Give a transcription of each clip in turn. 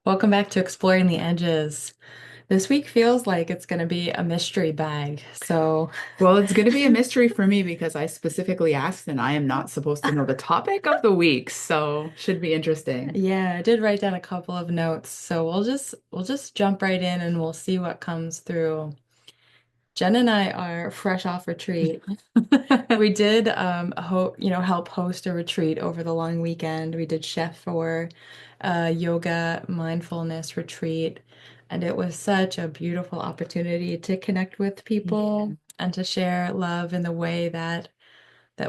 Welcome back to Exploring the Edges. This week feels like it's going to be a mystery bag. Well, it's going to be a mystery for me because I specifically asked and I am not supposed to know the topic of the week, so should be interesting. Yeah, I did write down a couple of notes. So we'll just jump right in and we'll see what comes through. Jen and I are fresh off retreat. We did help host a retreat over the long weekend. We did chef for a yoga mindfulness retreat, and it was such a beautiful opportunity to connect with Yeah. people and to share love in the way that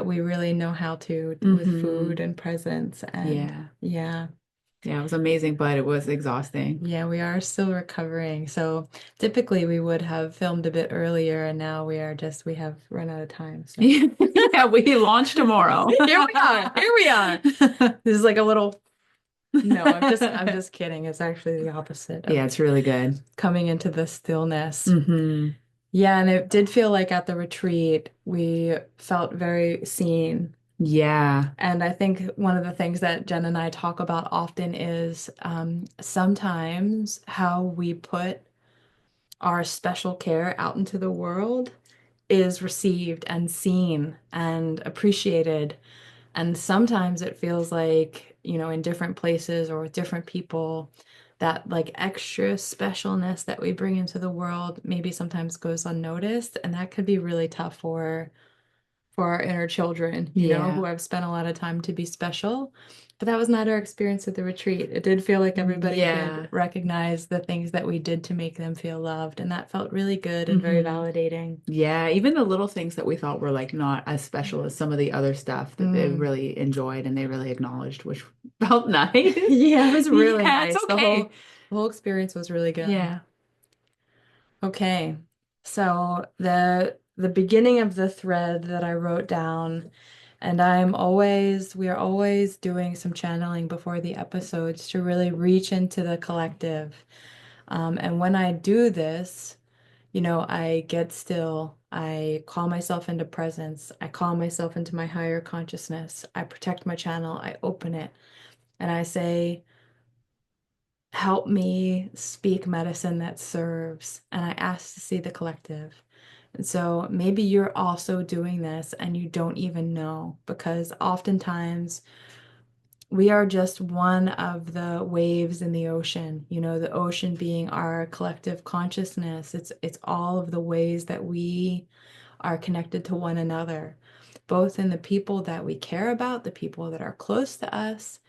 we really know how to with Hmm. food and presence. And Yeah. yeah, Yeah, it was amazing, but it was exhausting. yeah, we are still recovering. So typically we would have filmed a bit earlier, and now we have run out of time. So Yeah, we launch tomorrow. here we are. Here we are. This is like a little, no, I'm just kidding. It's actually the opposite of Yeah, it's really good. coming into the stillness. Hmm. Yeah, and it did feel like at the retreat, we felt very seen. Yeah. And I think one of the things that Jen and I talk about often is sometimes how we put our special care out into the world is received and seen and appreciated. And sometimes it feels like, in different places or with different people, that like extra specialness that we bring into the world maybe sometimes goes unnoticed. And that could be really tough for our inner children, who Yeah. have spent a lot of time to be special. But that was not our experience at the retreat. It did feel like everybody did Yeah. recognize the things that we did to make them feel loved. And that felt really good and very Hmm. validating. Yeah, even the little things that we thought were like not as special as some of the other stuff that they Mm. really enjoyed and they really acknowledged, which felt nice. Yeah, it was really Yeah, it's nice. The okay. whole experience was really good. Yeah. Okay. So the beginning of the thread that I wrote down, and we are always doing some channeling before the episodes to really reach into the collective. And when I do this, I get still. I call myself into presence. I call myself into my higher consciousness. I protect my channel. I open it. And I say, help me speak medicine that serves. And I ask to see the collective. And so maybe you're also doing this and you don't even know, because oftentimes we are just one of the waves in the ocean, the ocean being our collective consciousness. It's all of the ways that we are connected to one another, both in the people that we care about, the people that are close to us,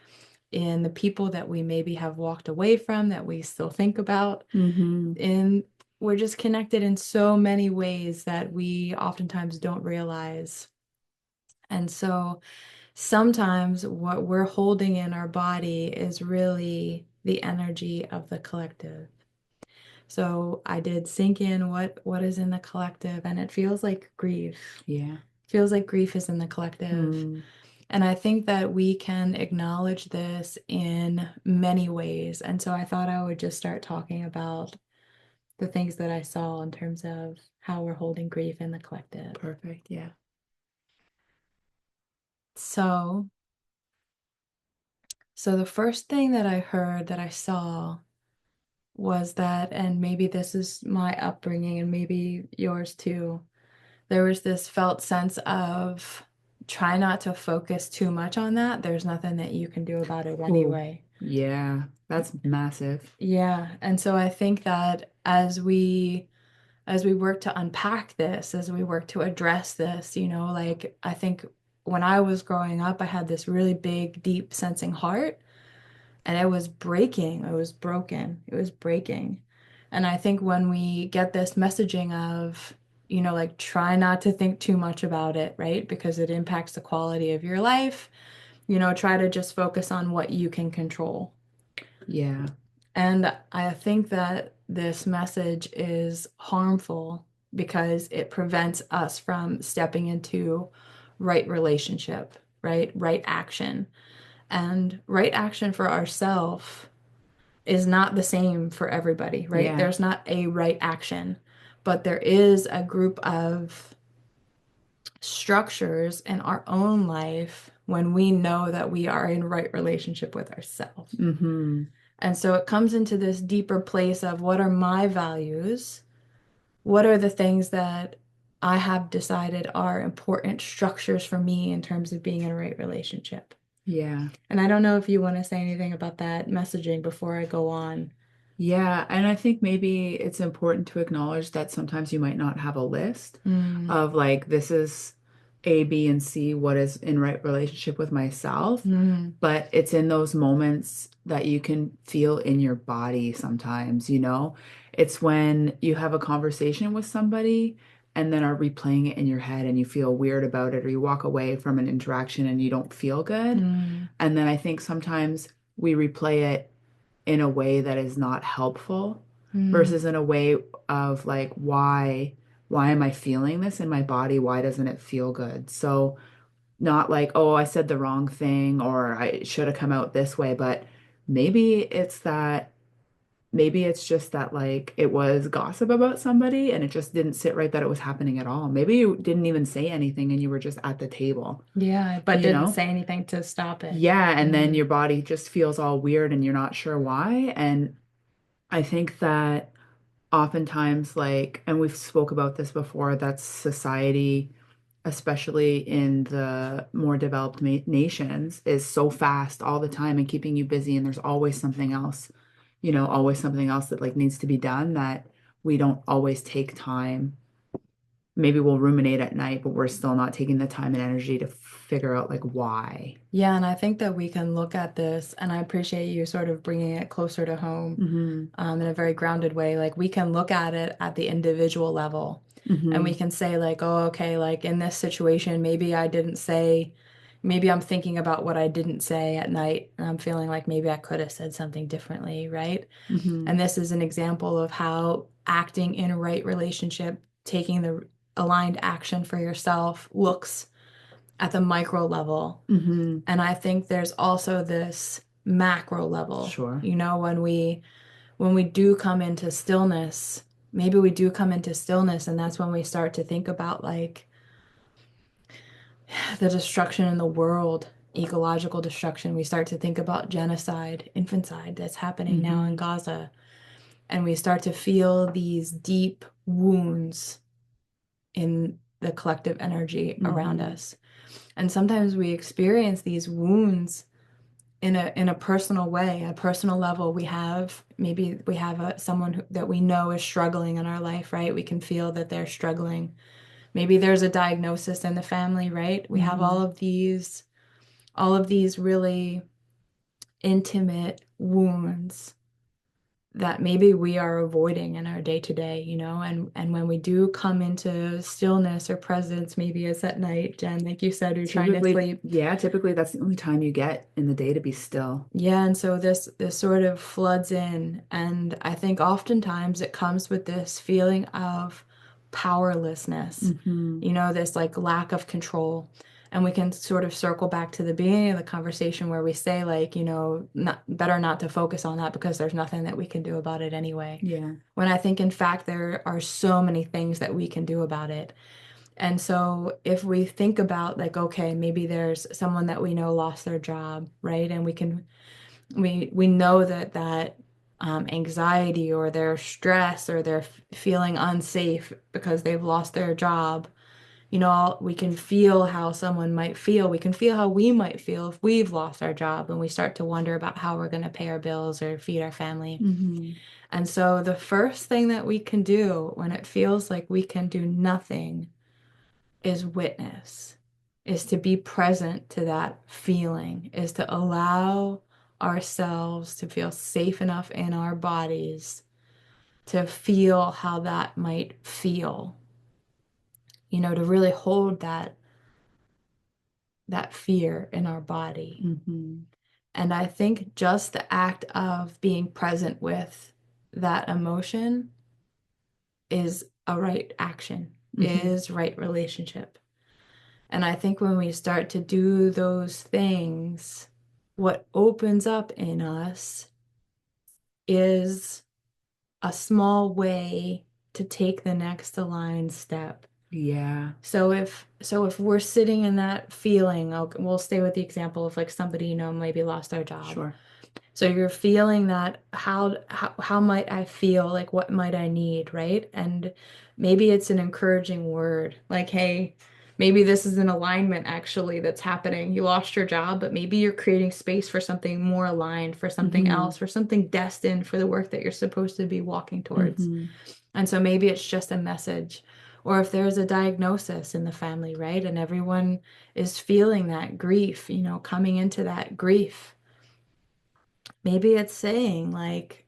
in the people that we maybe have walked away from that we still think about. Hmm. And we're just connected in so many ways that we oftentimes don't realize. And so sometimes what we're holding in our body is really the energy of the collective. So I did sink in what is in the collective, and it feels like grief. Yeah. Feels like grief is in the collective. Mm. And I think that we can acknowledge this in many ways. And so I thought I would just start talking about the things that I saw in terms of how we're holding grief in the collective. Perfect. Yeah. So, so the first thing that I heard that I saw was that, and maybe this is my upbringing and maybe yours too, there was this felt sense of try not to focus too much on that. There's nothing that you can do about it Oh, anyway. yeah. That's massive. Yeah, and so I think that as we work to unpack this, as we work to address this, like I think when I was growing up, I had this really big, deep sensing heart, and it was breaking. It was broken. It was breaking. And I think when we get this messaging of, like try not to think too much about it, right? Because it impacts the quality of your life, try to just focus on what you can control. Yeah. And I think that this message is harmful because it prevents us from stepping into right relationship, right? Right action. And right action for ourselves is not the same for everybody, right? Yeah. There's not a right action, but there is a group of structures in our own life when we know that we are in right relationship with ourselves. Hmm. And so it comes into this deeper place of what are my values? What are the things that I have decided are important structures for me in terms of being in a right relationship? Yeah. And I don't know if you want to say anything about that messaging before I go on. Yeah, and I think maybe it's important to acknowledge that sometimes you might not have a list Mm, of like, this is A, B, and C, what is in right relationship with myself. mm, But it's in those moments that you can feel in your body sometimes, you know? It's when you have a conversation with somebody and then are replaying it in your head and you feel weird about it, or you walk away from an interaction and you don't feel good. mm, And then I think sometimes we replay it in a way that is not helpful mm. versus in a way of like, why am I feeling this in my body? Why doesn't it feel good? So not like, oh, I said the wrong thing or I should have come out this way, but maybe it's that, maybe it's just that like it was gossip about somebody and it just didn't sit right that it was happening at all. Maybe you didn't even say anything and you were just at the table, Yeah, but you didn't know? say anything to stop it. Yeah, and then Mm, your body just feels all weird and you're not sure why. And I think that oftentimes, like, and we've spoke about this before, that society, especially in the more developed nations, is so fast all the time and keeping you busy, and there's always something else, always something else that like needs to be done that we don't always take time. Maybe we'll ruminate at night, but we're still not taking the time and energy to figure out like why. yeah, and I think that we can look at this, and I appreciate you sort of bringing it closer to home Hmm. in a very grounded way. Like we can look at it at the individual level, and we Hmm. can say like, oh, okay, like in this situation, maybe I didn't say, maybe I'm thinking about what I didn't say at night, and I'm feeling like maybe I could have said something differently, right? Hmm. And this is an example of how acting in a right relationship, taking the aligned action for yourself looks at the micro level. Hmm. And I think there's also this macro level. Sure. You know, when we do come into stillness, maybe we do come into stillness, and that's when we start to think about like the destruction in the world, ecological destruction. We start to think about genocide, infanticide that's happening now in Hmm. Gaza. And we start to feel these deep wounds in the collective energy around Hmm. us. And sometimes we experience these wounds in a personal way, a personal level. We have someone that we know is struggling in our life, right? We can feel that they're struggling. Maybe there's a diagnosis in the family, right? We have Hmm. all of these really intimate wounds that maybe we are avoiding in our day to day, and when we do come into stillness or presence, maybe it's at night, Jen, like you said, you're trying to Typically, sleep. yeah, typically that's the only time you get in the day to be still. Yeah, and so this sort of floods in, and I think oftentimes it comes with this feeling of powerlessness, Hmm. this like lack of control. And we can sort of circle back to the beginning of the conversation where we say like, not better not to focus on that because there's nothing that we can do about it anyway. Yeah. When I think in fact there are so many things that we can do about it. And so if we think about like, okay, maybe there's someone that we know lost their job, right? And we know that anxiety or their stress or their feeling unsafe because they've lost their job, we can feel how someone might feel. We can feel how we might feel if we've lost our job and we start to wonder about how we're going to pay our bills or feed our family. Hmm. And so the first thing that we can do when it feels like we can do nothing is witness, is to be present to that feeling, is to allow ourselves to feel safe enough in our bodies to feel how that might feel, to really hold that fear in our body. Hmm. And I think just the act of being present with that emotion is a right action, Hmm. is right relationship. And I think when we start to do those things, what opens up in us is a small way to take the next aligned step. Yeah. So if we're sitting in that feeling, we'll stay with the example of like somebody maybe lost their job. Sure. So you're feeling that how might I feel? Like what might I need, right? And maybe it's an encouraging word, like, hey, maybe this is an alignment actually that's happening. You lost your job, but maybe you're creating space for something more aligned, for something Mm-hmm. else, for something destined for the work that you're supposed to be walking towards. Mm-hmm. And so maybe it's just a message. Or if there's a diagnosis in the family, right? And everyone is feeling that grief, coming into that grief. Maybe it's saying, like,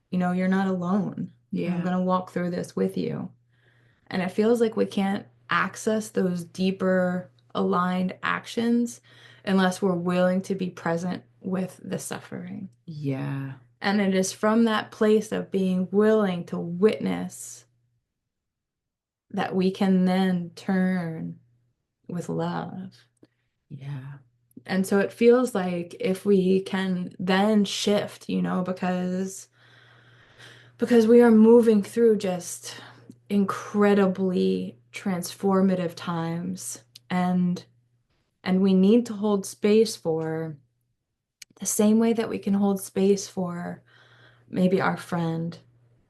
you're not alone. I'm Yeah. going to walk through this with you. And it feels like we can't access those deeper aligned actions unless we're willing to be present with the suffering. Yeah. And it is from that place of being willing to witness that we can then turn with love. Yeah. And so it feels like if we can then shift, because we are moving through just incredibly transformative times, and we need to hold space for the same way that we can hold space for maybe our friend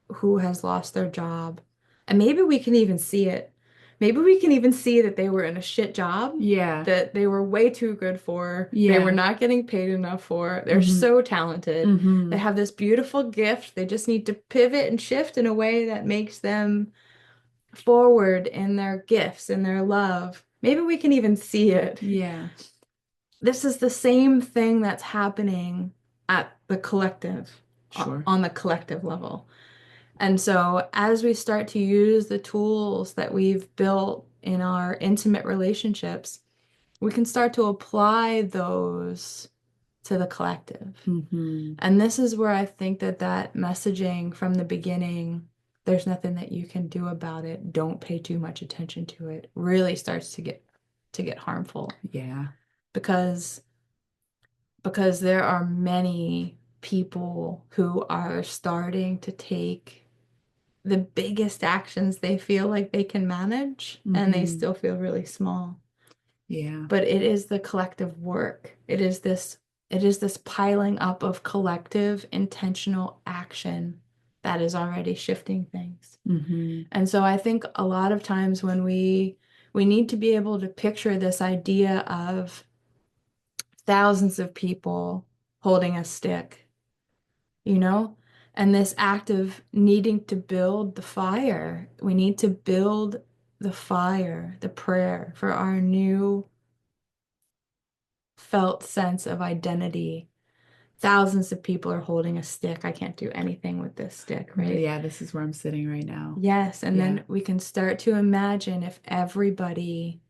who has lost their job. And maybe we can even see it. Maybe we can even see that they were in a shit job Yeah. that they were way too good for. They were Yeah. not getting paid enough for. They're Mm-hmm. so talented. They Mm-hmm. have this beautiful gift. They just need to pivot and shift in a way that makes them forward in their gifts, in their love. Maybe we can even see it. Yeah. This is the same thing that's happening at the collective, Sure. on the collective level. And so, as we start to use the tools that we've built in our intimate relationships, we can start to apply those to the collective. Mm-hmm. And this is where I think that messaging from the beginning, there's nothing that you can do about it, don't pay too much attention to it, really starts to get harmful Yeah. because there are many people who are starting to take the biggest actions they feel like they can manage, and they Mm-hmm. still feel really small. Yeah. But it is the collective work. It is this piling up of collective intentional action that is already shifting things. Mm-hmm. And so I think a lot of times when we need to be able to picture this idea of thousands of people holding a stick, you know? And this act of needing to build the fire, we need to build the fire, the prayer for our new felt sense of identity. Thousands of people are holding a stick. I can't do anything with this stick, right? Yeah, this is where I'm sitting right now. Yes, and Yeah. then we can start to imagine if everybody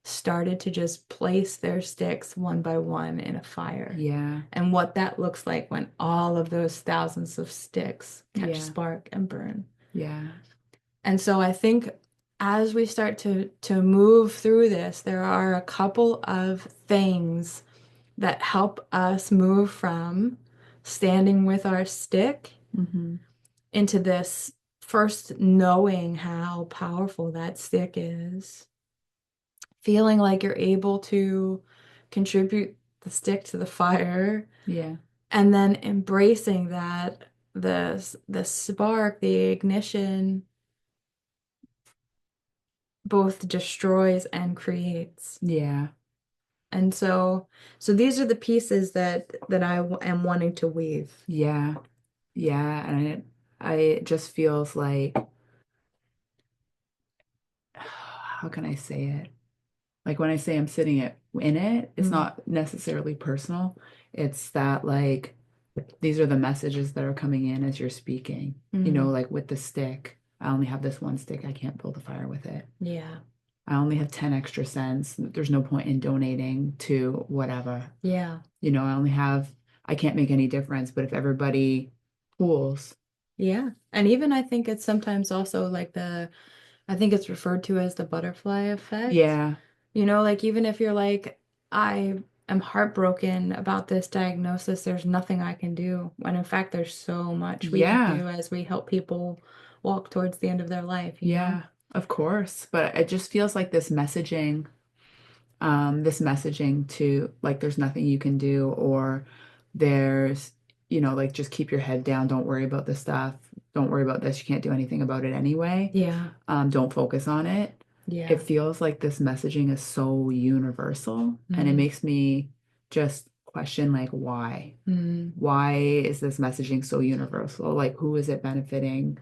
started to just place their sticks one by one in a fire, Yeah. and what that looks like when all of those thousands of sticks catch Yeah. spark and burn. Yeah. And so I think as we start to move through this, there are a couple of things that help us move from standing with our stick Mm-hmm. into this first knowing how powerful that stick is, feeling like you're able to contribute the stick to the fire, Yeah. and then embracing that the spark, the ignition both destroys and creates. Yeah. And so these are the pieces that am wanting to weave. Yeah. Yeah. And it just feels like, how can I say it? Like when I say I'm sitting in it, it's Mm, not necessarily personal. It's that like these are the messages that are coming in as you're speaking. mm, Like with the stick, I only have this one stick. I can't build a fire with it. yeah. I only have 10 extra cents. There's no point in donating to whatever. Yeah. I can't make any difference, but if everybody pools, Yeah. And even I think it's sometimes also like I think it's referred to as the butterfly effect. yeah, Like even if you're like, I am heartbroken about this diagnosis, there's nothing I can do. When in fact, there's so much we can yeah, do as we help people walk towards the end of their life? yeah, of course. But it just feels like this messaging to like there's nothing you can do or there's like just keep your head down. Don't worry about this stuff. Don't worry about this. You can't do anything about it anyway. Yeah. Don't focus on it. It Yeah. feels like this messaging is so universal, and it Mm, makes me just question like why? mm, Why is this messaging so universal? Like, who is it benefiting?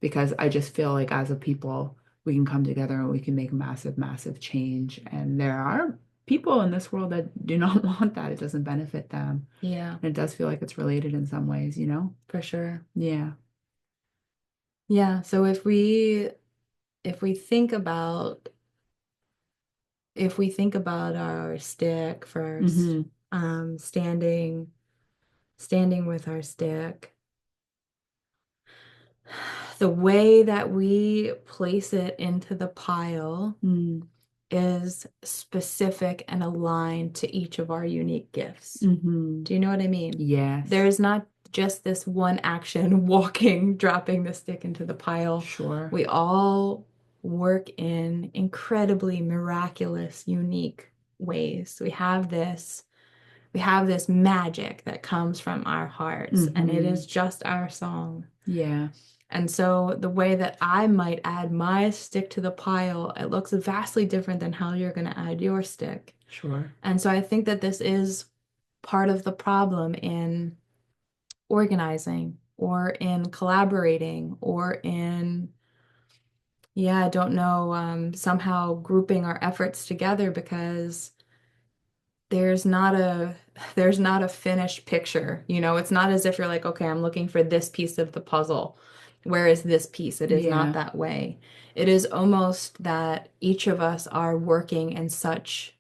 Because I just feel like as a people, we can come together and we can make massive, massive change. And there are people in this world that do not want that. It doesn't benefit them. yeah, And it does feel like it's related in some ways, you know? for sure. Yeah. Yeah. So if we think about our stick first, Mm-hmm. standing with our stick, the way that we place it into the pile Mm-hmm. is specific and aligned to each of our unique gifts. Mm-hmm. Do you know what I mean? There Yes. is not just this one action, walking, dropping the stick into the pile. Sure. We all work in incredibly miraculous, unique ways. We have this magic that comes from our hearts, and it Mm-hmm. is just our song. Yeah. And so the way that I might add my stick to the pile, it looks vastly different than how you're going to add your stick. Sure. And so I think that this is part of the problem in organizing or in collaborating or in, yeah, I don't know, somehow grouping our efforts together because there's not a there's not a finished picture. It's not as if you're like, okay, I'm looking for this piece of the puzzle. Where is this piece? It is not Yeah. that way. It is almost that each of us are working in such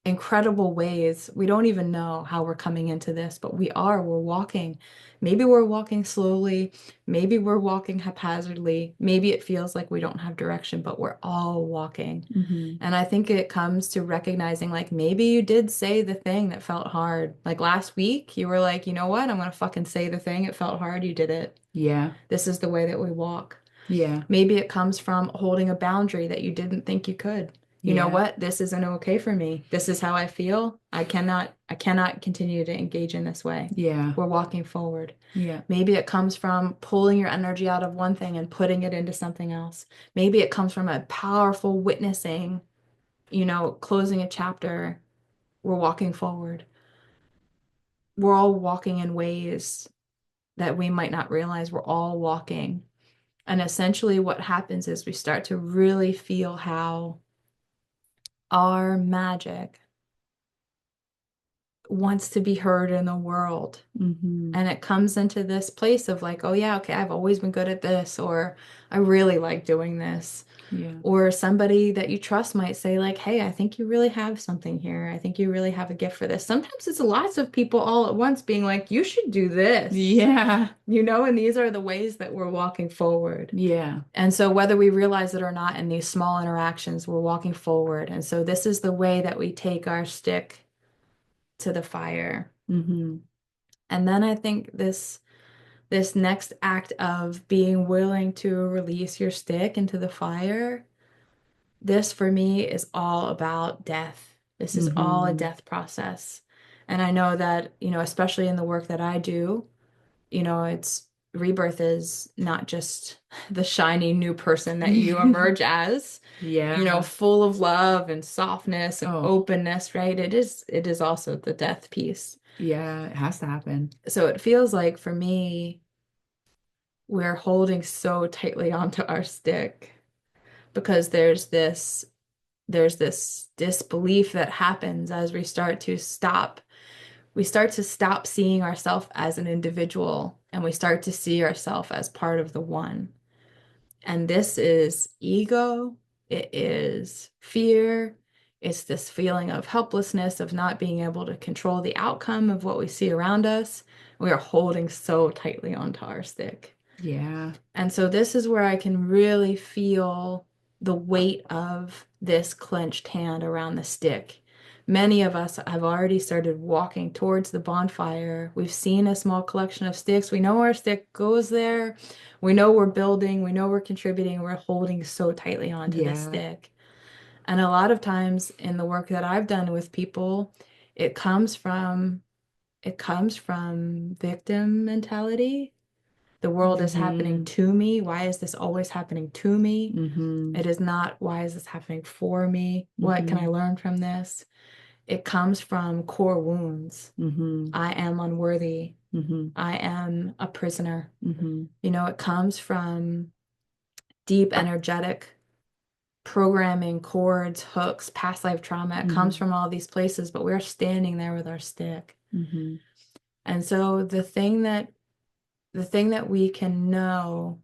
incredible ways. We don't even know how we're coming into this, but we're walking. Maybe we're walking slowly, maybe we're walking haphazardly, maybe it feels like we don't have direction, but we're all walking. Mm-hmm. And I think it comes to recognizing like maybe you did say the thing that felt hard. Like last week, you were like, you know what? I'm gonna fucking say the thing. It felt hard. You did it. Yeah. This is the way that we walk. Yeah. Maybe it comes from holding a boundary that you didn't think you could. You know Yeah. what? This isn't okay for me. This is how I feel. I cannot continue to engage in this way. Yeah. We're walking forward. Yeah. Maybe it comes from pulling your energy out of one thing and putting it into something else. Maybe it comes from a powerful witnessing, closing a chapter. We're walking forward. We're all walking in ways that we might not realize we're all walking. And essentially, what happens is we start to really feel how our magic wants to be heard in the world. Mm-hmm. And it comes into this place of like, oh, yeah, okay, I've always been good at this, or I really like doing this. Yeah. Or somebody that you trust might say, like, hey, I think you really have something here. I think you really have a gift for this. Sometimes it's lots of people all at once being like, you should do this, Yeah. and these are the ways that we're walking forward. Yeah. And so, whether we realize it or not in these small interactions, we're walking forward. And so, this is the way that we take our stick to the fire. Mm-hmm. And then I think this next act of being willing to release your stick into the fire, this for me is all about death. This is all a Mm-hmm. death process. And I know that, especially in the work that I do, it's rebirth is not just the shiny new person that you emerge as, Yeah. full of love and softness and Oh, openness, right? It is also the death piece. yeah. It has to happen. So it feels like for me, we're holding so tightly onto our stick because there's this disbelief that happens as we start to stop seeing ourselves as an individual and we start to see ourselves as part of the one. And this is ego, it is fear, it's this feeling of helplessness, of not being able to control the outcome of what we see around us. We are holding so tightly onto our stick. Yeah. And so this is where I can really feel the weight of this clenched hand around the stick. Many of us have already started walking towards the bonfire. We've seen a small collection of sticks. We know our stick goes there. We know we're building. We know we're contributing. We're holding so tightly onto the Yeah. stick. And a lot of times in the work that I've done with people, it comes from it comes from victim mentality. The world is happening Mm-hmm. to me. Why is this always happening to me? Mm-hmm. It is not, why is this happening for me? What can I Mm-hmm. learn from this? It comes from core wounds. Mm-hmm. I am unworthy. Mm-hmm. I am a prisoner. Mm-hmm. It comes from deep energetic programming, cords, hooks, past life trauma. It comes Mm-hmm. from all these places, but we're standing there with our stick. Mm-hmm. And so the thing that we can know,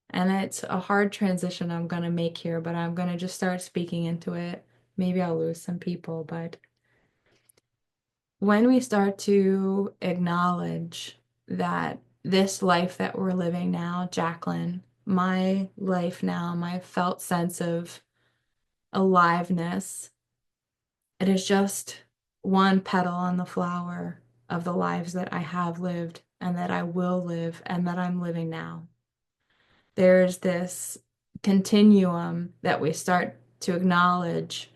and it's a hard transition I'm going to make here, but I'm going to just start speaking into it. Maybe I'll lose some people, but when we start to acknowledge that this life that we're living now, Jacqueline, my life now, my felt sense of aliveness, it is just one petal on the flower of the lives that I have lived and that I will live and that I'm living now. There's this continuum that we start to acknowledge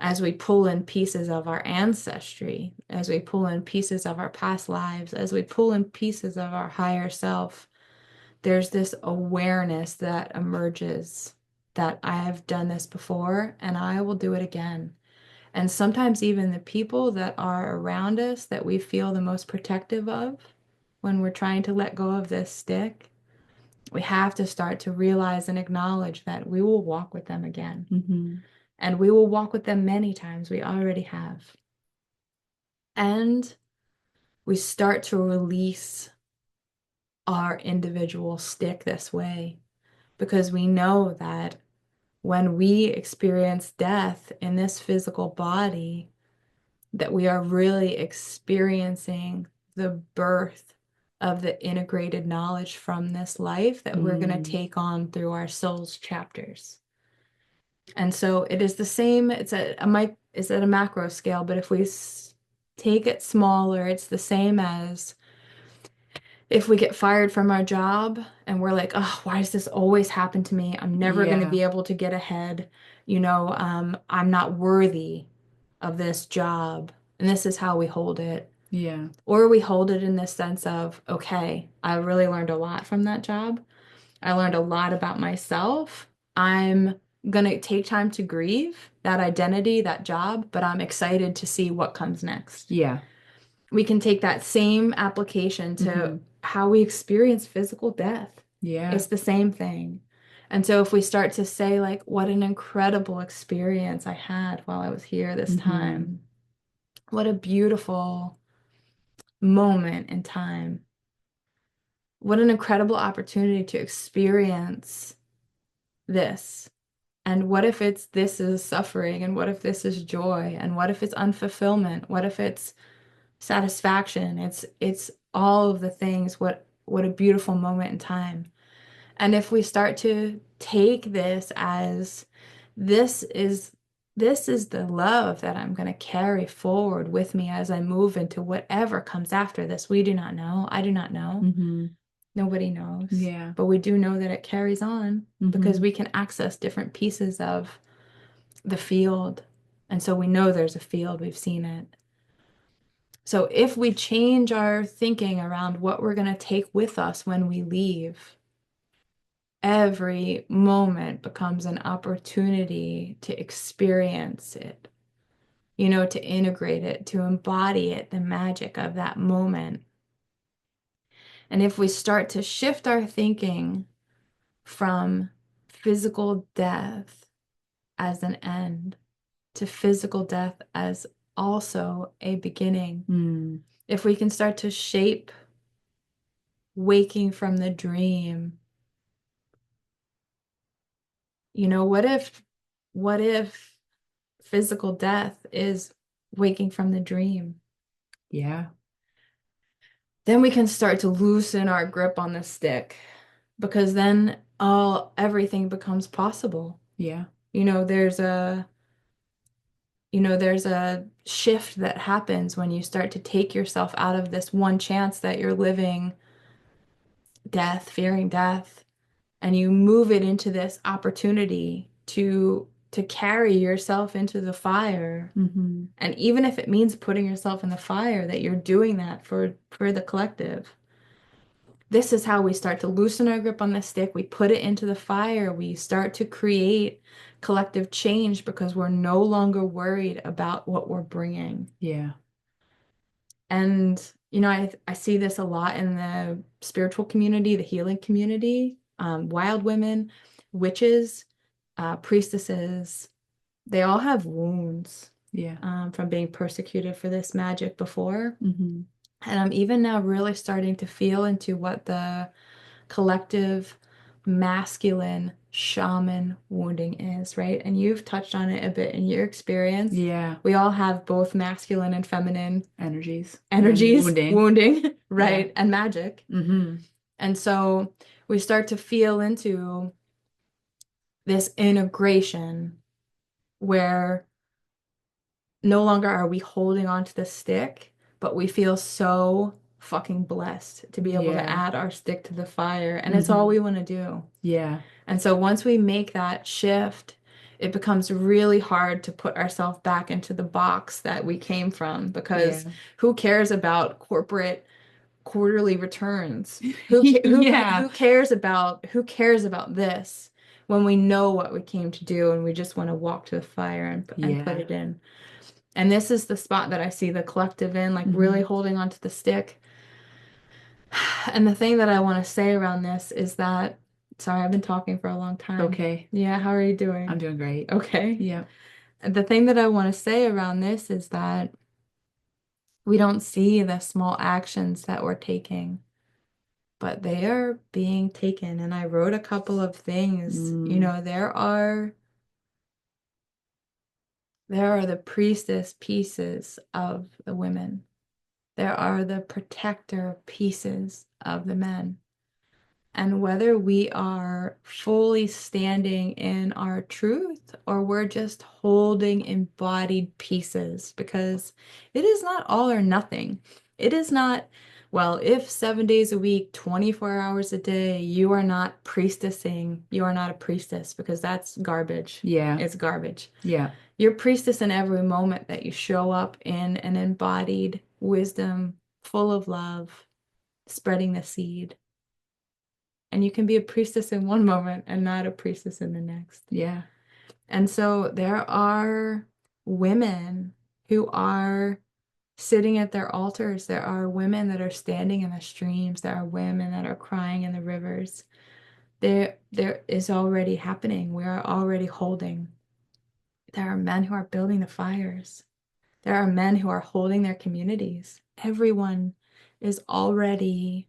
as we pull in pieces of our ancestry, as we pull in pieces of our past lives, as we pull in pieces of our higher self. There's this awareness that emerges that I have done this before and I will do it again. And sometimes even the people that are around us that we feel the most protective of when we're trying to let go of this stick, we have to start to realize and acknowledge that we will walk with them again. Mm-hmm. And we will walk with them many times. We already have. And we start to release our individual stick this way because we know that when we experience death in this physical body, that we are really experiencing the birth of the integrated knowledge from this life that we're going to Mm. take on through our soul's chapters. And so it is the same, it's at a macro scale, but if we take it smaller, it's the same as if we get fired from our job and we're like, oh, why does this always happen to me? I'm never going to Yeah. be able to get ahead. I'm not worthy of this job. And this is how we hold it. Yeah. Or we hold it in this sense of, okay, I really learned a lot from that job. I learned a lot about myself. I'm going to take time to grieve that identity, that job, but I'm excited to see what comes next. Yeah. We can take that same application to Mm-hmm. how we experience physical death. Yeah. It's the same thing. And so if we start to say, like, what an incredible experience I had while I was here this Mm-hmm. time, what a beautiful moment in time, what an incredible opportunity to experience this. And what if this is suffering? And what if this is joy? And what if it's unfulfillment? What if it's satisfaction? It's all of the things. What a beautiful moment in time. And if we start to take this as this is this is the love that I'm going to carry forward with me as I move into whatever comes after this. We do not know. I do not know. Mm-hmm. Nobody knows. Yeah. But we do know that it carries on because Mm-hmm. we can access different pieces of the field. And so we know there's a field, we've seen it. So if we change our thinking around what we're going to take with us when we leave, every moment becomes an opportunity to experience it, to integrate it, to embody it, the magic of that moment. And if we start to shift our thinking from physical death as an end to physical death as also a beginning, Mm. if we can start to shape waking from the dream, what if physical death is waking from the dream? Yeah. Then we can start to loosen our grip on the stick because then everything becomes possible. Yeah. You know, there's a there's a shift that happens when you start to take yourself out of this one chance that you're living death, fearing death, and you move it into this opportunity to to carry yourself into the fire. Mm-hmm. And even if it means putting yourself in the fire, that you're doing that for the collective. This is how we start to loosen our grip on the stick. We put it into the fire. We start to create collective change because we're no longer worried about what we're bringing. Yeah. And, you know, I see this a lot in the spiritual community, the healing community, wild women, witches, priestesses. They all have wounds Yeah. from being persecuted for this magic before. Mm-hmm. And I'm even now really starting to feel into what the collective masculine shaman wounding is, right? And you've touched on it a bit in your experience. Yeah. We all have both masculine and feminine Energies and energies wounding. wounding, Yeah. right? And magic. Mm-hmm. And so we start to feel into this integration where no longer are we holding on to the stick, but we feel so fucking blessed to be able to Yeah. add our stick to the fire. And it's all Mm-hmm. we want to do. Yeah. And so once we make that shift, it becomes really hard to put ourselves back into the box that we came from because Yeah. who cares about corporate quarterly returns? Yeah. Who cares about this when we know what we came to do and we just want to walk to the fire and put Yeah. it in. And this is the spot that I see the collective in, like really Mm-hmm. holding onto the stick. And the thing that I want to say around this is that, sorry, I've been talking for a long time. Okay. Yeah, how are you I'm doing? doing great. Okay. Yep. The thing that I want to say around this is that we don't see the small actions that we're taking, but they are being taken. And I wrote a couple of things. You Mm. know, there are the priestess pieces of the women. There are the protector pieces of the men. And whether we are fully standing in our truth or we're just holding embodied pieces, because it is not all or nothing. It is not, well, if 7 days a week, 24 hours a day, you are not priestessing, you are not a priestess because that's garbage. Yeah. It's garbage. Yeah. You're priestess in every moment that you show up in an embodied wisdom, full of love, spreading the seed. And you can be a priestess in one moment and not a priestess in the next. Yeah. And so there are women who are sitting at their altars. There are women that are standing in the streams. There are women that are crying in the rivers. There is already happening. We are already holding. There are men who are building the fires. There are men who are holding their communities. Everyone is already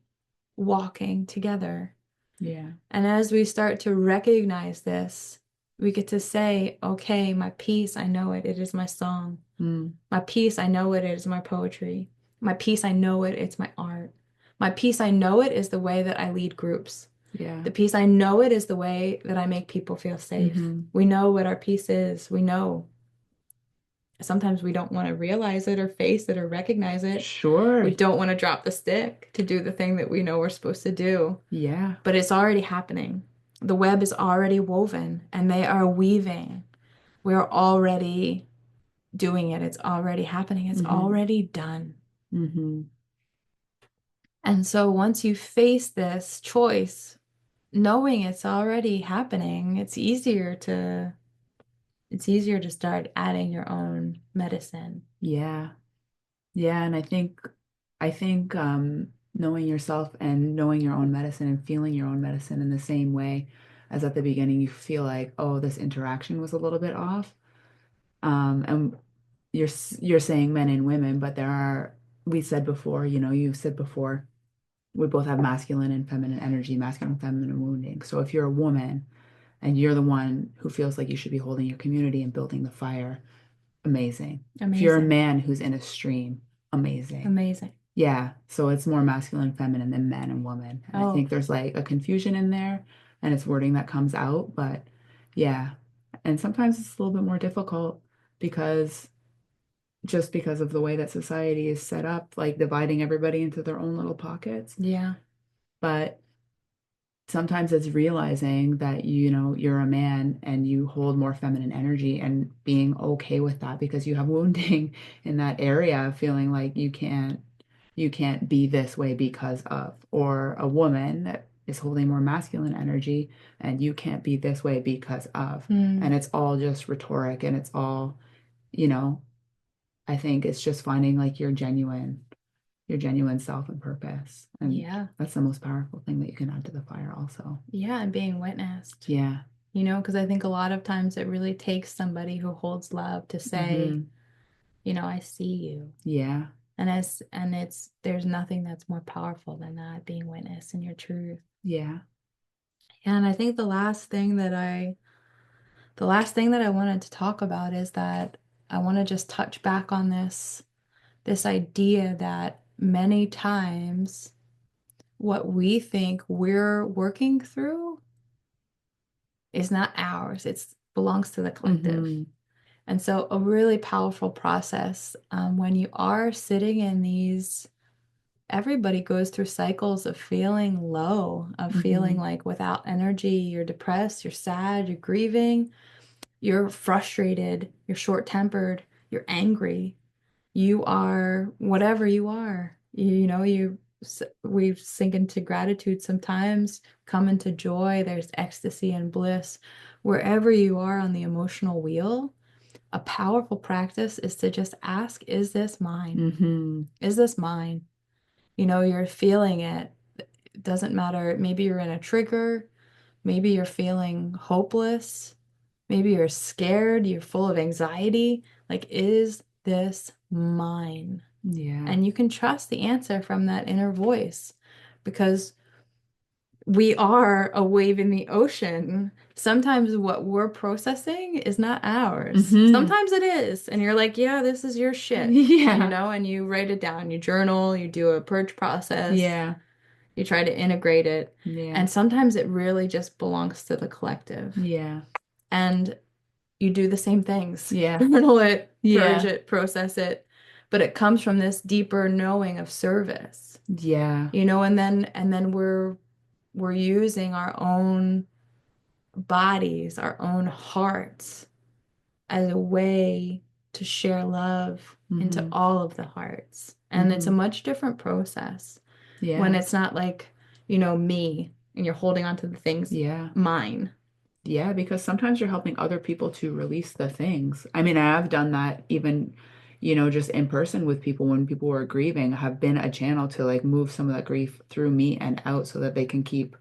walking together. Yeah. And as we start to recognize this, we get to say, okay, my piece, I know it. It is my song. Mm. My piece, I know it is my poetry. My piece, I know it. It's my art. My piece, I know it is the way that I lead groups. Yeah. The piece, I know it is the way that I make people feel safe. Mm-hmm. We know what our piece is. We know. Sometimes we don't want to realize it or face it or recognize it. Sure. We don't want to drop the stick to do the thing that we know we're supposed to do. Yeah. But it's already happening. The web is already woven and they are weaving. We're already doing it. It's already happening. It's Mm-hmm. already done. Mm-hmm. And so once you face this choice, knowing it's already happening, it's easier to start adding your own medicine. Yeah. Yeah. And I think knowing yourself and knowing your own medicine and feeling your own medicine in the same way as at the beginning, you feel like, oh, this interaction was a little bit off. And you're saying men and women, but we said before, you said before, we both have masculine and feminine energy, masculine and feminine wounding. So if you're a woman and you're the one who feels like you should be holding your community and building the fire, amazing. If you're a Amazing. man who's in a stream, amazing. Amazing. Yeah, so it's more masculine, feminine than man and woman. And I Oh, think there's like a confusion in there and it's wording that comes out, but yeah. And sometimes it's a little bit more difficult because just because of the way that society is set up, like dividing everybody into their own little pockets. yeah. But sometimes it's realizing that, you're a man and you hold more feminine energy and being okay with that because you have wounding in that area, feeling like you can't be this way because of, or a woman that is holding more masculine energy and you can't be this way because of. Mm, And it's all just rhetoric and it's all, you know, I think it's just finding like your genuine self and purpose. And yeah. that's the most powerful thing that you can add to the fire also. Yeah, and being witnessed. Yeah. Because I think a lot of times it really takes somebody who holds love to say, Hmm. I see you. Yeah. And it's there's nothing that's more powerful than that, being witnessed in your truth. Yeah. And I think the last thing that I wanted to talk about is that I want to just touch back on this idea that many times what we think we're working through is not ours. It belongs to the collective. Hmm. And so a really powerful process when you are sitting in these, everybody goes through cycles of feeling low, of feeling Hmm. like without energy, you're depressed, you're sad, you're grieving, you're frustrated, you're short-tempered, you're angry, you are whatever you are. We sink into gratitude sometimes, come into joy, there's ecstasy and bliss. Wherever you are on the emotional wheel, a powerful practice is to just ask, is this mine? Hmm. Is this mine? You're feeling it. It doesn't matter. Maybe you're in a trigger. Maybe you're feeling hopeless. Maybe you're scared. You're full of anxiety. Like, is this mine? Yeah. And you can trust the answer from that inner voice because we are a wave in the ocean. Sometimes what we're processing is not ours. Hmm. Sometimes it is. And you're like, yeah, this is your shit, Yeah. and you write it down, you journal, you do a purge process, Yeah. you try to integrate it. Yeah. And sometimes it really just belongs to the collective. Yeah. And you do the same things. Yeah. Journal it, purge Yeah. it, process it. But it comes from this deeper knowing of service. Yeah. And then we're using our own bodies, our own hearts as a way to share love into Hmm. all of the hearts. And it's a Hmm. much different process when Yeah. it's not like, me and you're holding on to the things Yeah. mine. Yeah, because sometimes you're helping other people to release the things. I mean, I've done that even, just in person with people when people were grieving, have been a channel to like move some of that grief through me and out so that they can keep,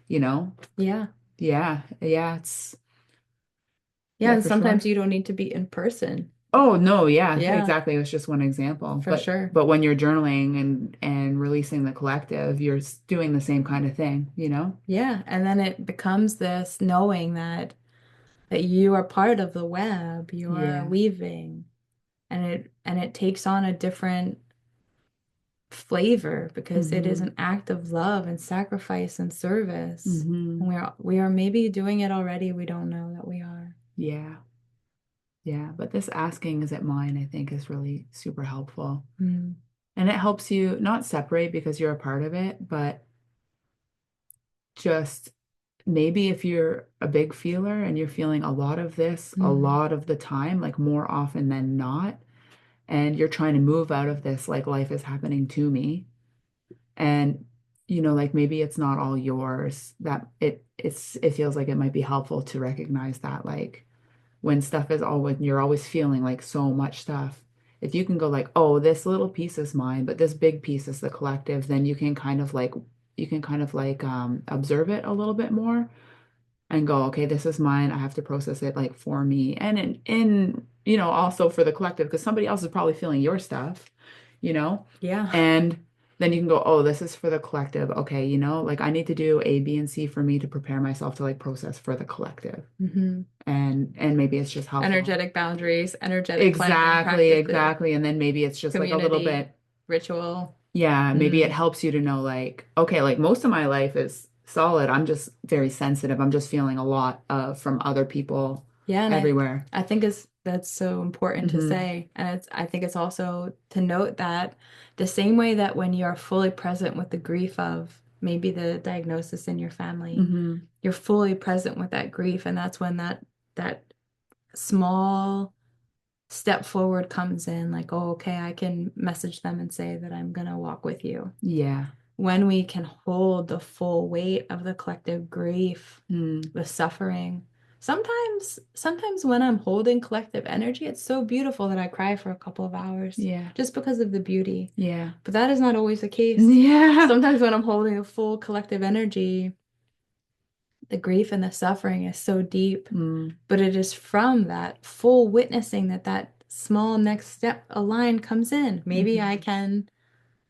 you know, Yeah. yeah, yeah, Yeah, yeah, and for sure. sometimes you don't need to be in person. Oh, no, yeah, Yeah, exactly. It was just one example. for But sure. but when you're journaling and releasing the collective, you're doing the same kind of thing? Yeah, and then it becomes this knowing that you are part of the web, you are Yeah. weaving, and it takes on a different flavor because it is Hmm. an act of love and sacrifice and service. And Hmm. we are maybe doing it already. We don't know that we are. Yeah. Yeah, but this asking, is it mine, I think is really super helpful. Mm, And it helps you not separate because you're a part of it, but just maybe if you're a big feeler and you're feeling a lot of this a mm, lot of the time, like more often than not, and you're trying to move out of this, like life is happening to me. And like maybe it's not all yours, that it feels like it might be helpful to recognize that like when you're always feeling like so much stuff, if you can go like, oh, this little piece is mine, but this big piece is the collective, then you can kind of like observe it a little bit more and go, okay, this is mine. I have to process it like for me and in also for the collective because somebody else is probably feeling your stuff, you know? yeah. And then you can go, oh, this is for the collective. Okay, like I need to do A, B, and C for me to prepare myself to like process for the collective. Hmm. And maybe it's just helpful. Energetic boundaries, energetic cleansing Exactly, practices, exactly. And then maybe it's just like a little community, bit, ritual. yeah, maybe it Mm. helps you to know like, okay, like most of my life is solid. I'm just very sensitive. I'm just feeling a lot from other people Yeah, and I everywhere. I think that's so important to Hmm. say. And I think it's also to note that the same way that when you're fully present with the grief of maybe the diagnosis in your family, Mm-hmm. you're fully present with that grief, and that's when that small step forward comes in, like, oh, okay, I can message them and say that I'm gonna walk with you. Yeah. When we can hold the full weight of the collective grief, Mm. the suffering. Sometimes when I'm holding collective energy, it's so beautiful that I cry for a couple of hours Yeah. just because of the beauty. Yeah. But that is not always the case. Yeah. Sometimes when I'm holding the full collective energy, the grief and the suffering is so deep, Mm. but it is from that full witnessing that that small next step aligned comes in. Maybe I Mm-hmm. can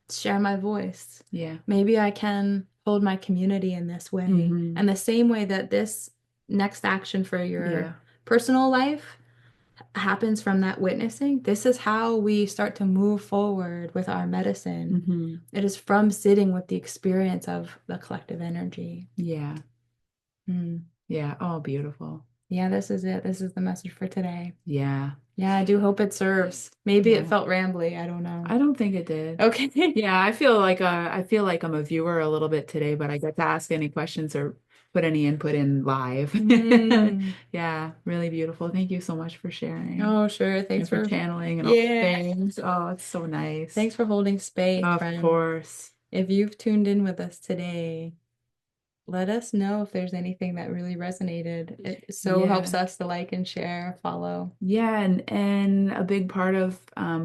share my voice. Yeah. Maybe I can hold my community in this way. Mm-hmm. And the same way that this next action for your Yeah. personal life happens from that witnessing, this is how we start to move forward with our medicine. Mm-hmm. It is from sitting with the experience of the collective energy. Yeah. Mm. Yeah. Oh, beautiful. Yeah, this is it. This is the message for today. Yeah. Yeah, I do hope it serves. Maybe it Yeah. felt rambly. I don't know. I don't think it did. Okay. Yeah, I feel like I'm a viewer a little bit today, but I get to ask any questions or put any input in live. Mm. Yeah, really beautiful. Thank you so much for sharing Oh, sure. and for channeling and all the Yeah. things. Oh, it's so nice. Thanks for holding space, Of friend. course. If you've tuned in with us today, let us know if there's anything that really resonated. It so helps Yeah. us to like and share, follow. Yeah, and a big part of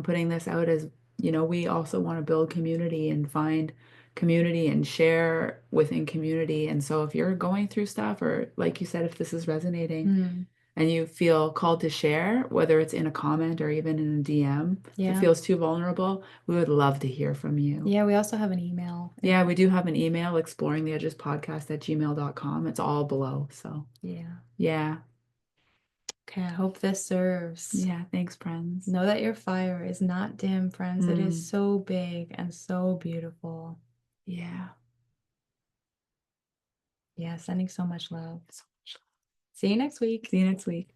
putting this out is, we also want to build community and find community and share within community. And so if you're going through stuff, or like you said, if this is resonating Mm. and you feel called to share, whether it's in a comment or even in a DM, if it Yeah. feels too vulnerable, we would love to hear from you. Yeah, we also have an email. Yeah, we do have an email, exploringtheedgespodcast@gmail.com. It's all below. So Yeah. yeah. Okay, I hope this serves. Yeah, thanks, friends. Know that your fire is not dim, friends. It is Mm, so big and so beautiful. yeah. Yeah, sending so much love. So much. See you next week. See you next week.